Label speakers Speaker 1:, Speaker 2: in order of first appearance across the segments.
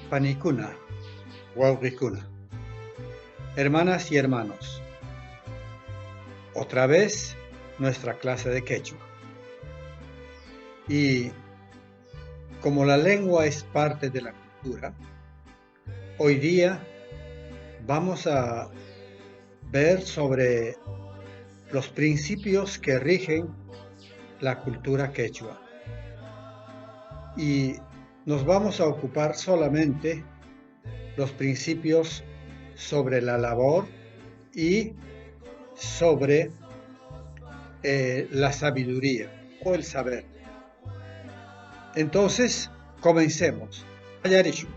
Speaker 1: Panicuna, Wauwicuna. Hermanas y hermanos, otra vez nuestra clase de quechua. Y como la lengua es parte de la cultura, hoy día vamos a ver sobre los principios que rigen la cultura quechua. Y nos vamos a ocupar solamente los principios sobre la labor y sobre la sabiduría o el saber. Entonces, comencemos. Ayarishu.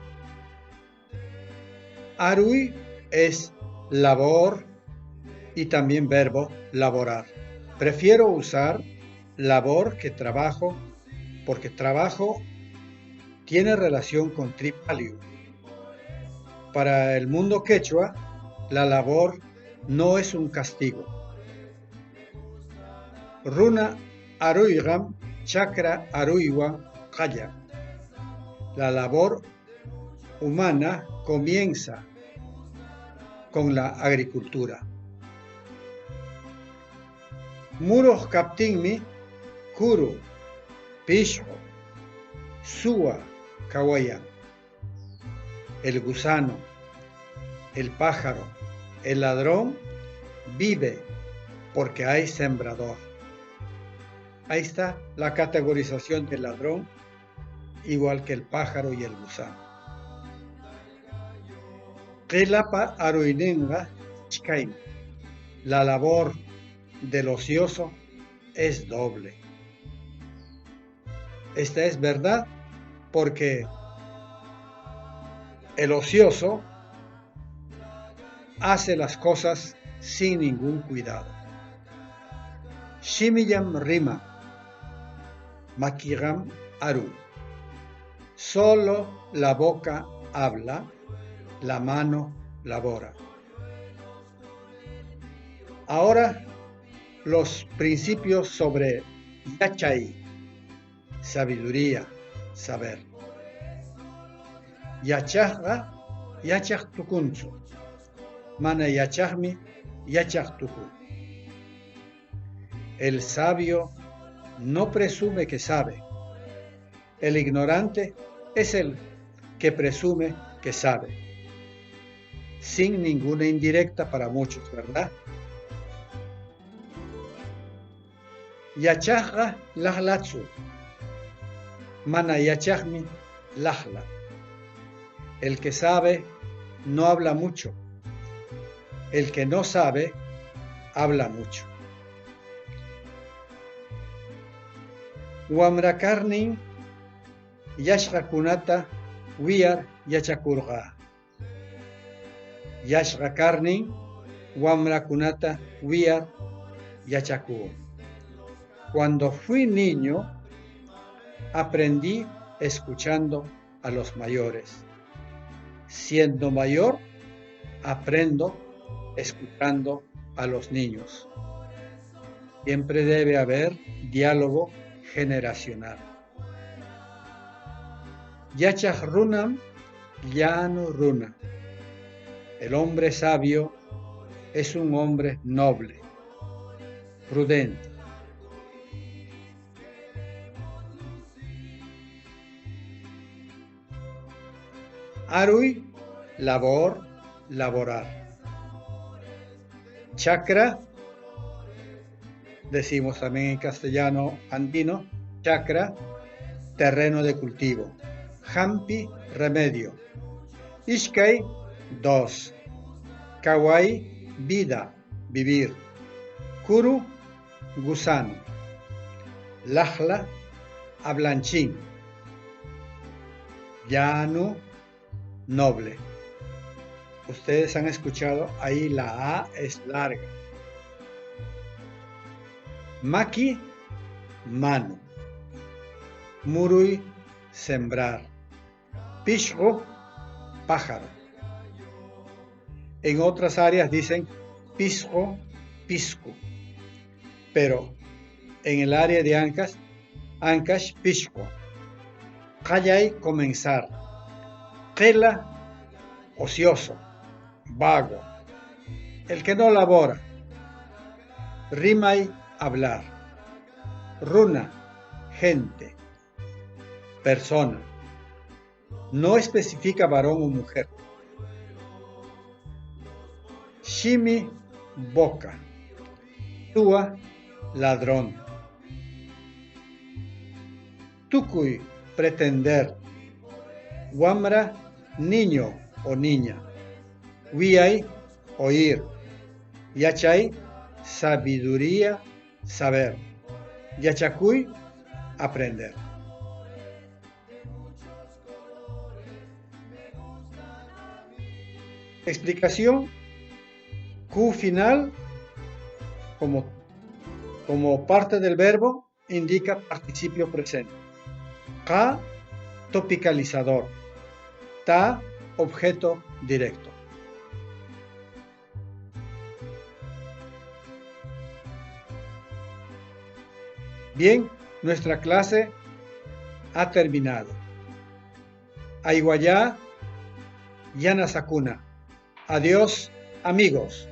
Speaker 1: Arui es labor y también verbo laborar. Prefiero usar labor que trabajo porque trabajo tiene relación con tripalio. Para el mundo quechua, la labor no es un castigo. Runa aruigam chakra aruiwa kaya. La labor humana comienza con la agricultura. Muros kaptinmi kuru pisho suwa kawaya. El gusano, el pájaro, el ladrón vive porque hay sembrador. Ahí está la categorización del ladrón, igual que el pájaro y el gusano. Qilapa aruinenga chkaim. La labor del ocioso es doble. Esta es verdad porque el ocioso hace las cosas sin ningún cuidado. Shimiyam rima, makigam aru. Solo la boca habla, la mano labora. Ahora los principios sobre yachay, sabiduría, saber. Yachajga, yachaj tukunchu. Mana yachajmi, yachaj tukun. El sabio no presume que sabe. El ignorante es el que presume que sabe. Sin ninguna indirecta para muchos, ¿verdad? Yachajga lahlatsu. Mana yachajmi lahla. El que sabe no habla mucho. El que no sabe habla mucho. Wamrakarnin yashrakunata wiyar yachakurqa. Yashrakarnin wamrakunata wiyar yachakur. Cuando fui niño, aprendí escuchando a los mayores. Siendo mayor, aprendo escuchando a los niños. Siempre debe haber diálogo generacional. Yachaj runam, llano runa. El hombre sabio es un hombre noble, prudente. Arui, labor, laborar. Chakra, decimos también en castellano andino, chakra, terreno de cultivo. Hampi, remedio. Ishkai, 2. Kawai, vida, vivir. Kuru, gusano. Lajla, ablanchín. Llano, noble. Ustedes han escuchado, ahí la A es larga. Maki, mano. Murui, sembrar. Pishro, pájaro. En otras áreas dicen pisco, pisco. Pero en el área de Ancash, pisco. Kayay, comenzar. Tela, ocioso, vago, el que no labora. Rimay, hablar. Runa, gente, persona. No especifica varón o mujer. Shimi, boca. Tua, ladrón. Tukuy, pretender. Wamra, niño o niña. Wiay, oír. Yachay, sabiduría, saber. Yachakuy, aprender. Explicación. Q final, como parte del verbo, indica participio presente. Ka, topicalizador. Ta, objeto directo. Bien, nuestra clase ha terminado. Aiwaya, Yana Sakuna. Adiós, amigos.